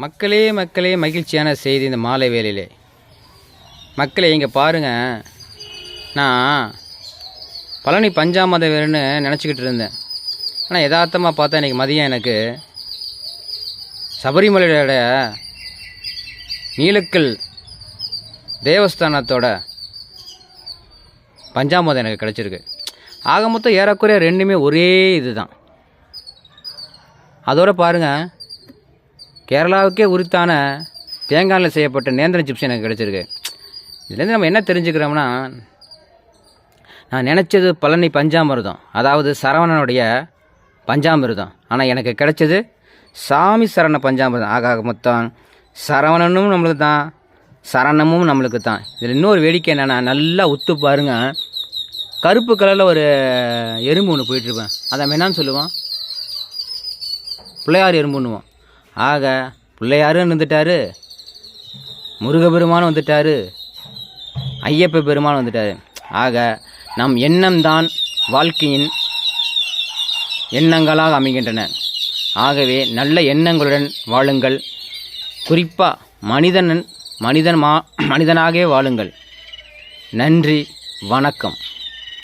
மக்களே மக்களே மகிழ்ச்சியான செய்தி இந்த மாலை வேளையிலே. மக்களே இங்கே பாருங்கள், நான் பழனி பஞ்சாமத வேறுன்னு நினச்சிக்கிட்டு இருந்தேன். ஆனால் யதார்த்தமாக பார்த்தா இன்றைக்கி மதியம் எனக்கு சபரிமலையோட நீலக்கல் தேவஸ்தானத்தோட பஞ்சாமதம் எனக்கு கிடச்சிருக்கு. ஆக மொத்தம் ஏறக்குறைய ரெண்டுமே ஒரே இது தான். அதோடு பாருங்கள், கேரளாவுக்கே உரித்தான தேங்காயில் செய்யப்பட்ட நேந்திரன் சிப்ஸ் எனக்கு கிடச்சிருக்கு. இதுலேருந்து நம்ம என்ன தெரிஞ்சுக்கிறோம்னா, நான் நினச்சது பழனி பஞ்சாமிர்தம், அதாவது சரவணனுடைய பஞ்சாமிர்தம். ஆனால் எனக்கு கிடைச்சது சாமி சரண பஞ்சாமிர்தம். ஆக மொத்தம் சரவணனும் நம்மளுக்கு தான், சரணமும் நம்மளுக்கு தான். இதில் இன்னொரு வேடிக்கை என்னென்னா, நல்லா உத்து பாருங்கள், கருப்பு கலரில் ஒரு எறும்பு ஒன்று போயிட்டுருப்பேன். அதை நம்ம என்னான்னு சொல்லுவோம்? பிள்ளையார் எறும்புன்னுவோம். ஆக பிள்ளையாரும் வந்துட்டார், முருகப்பெருமானும் வந்துட்டார், ஐயப்ப பெருமானும் வந்துட்டார். ஆக நம் எண்ணம்தான் வாழ்க்கையின் எண்ணங்களாக அமைகின்றன. ஆகவே நல்ல எண்ணங்களுடன் வாழுங்கள். குறிப்பாக மனிதனாகவே வாழுங்கள். நன்றி, வணக்கம்.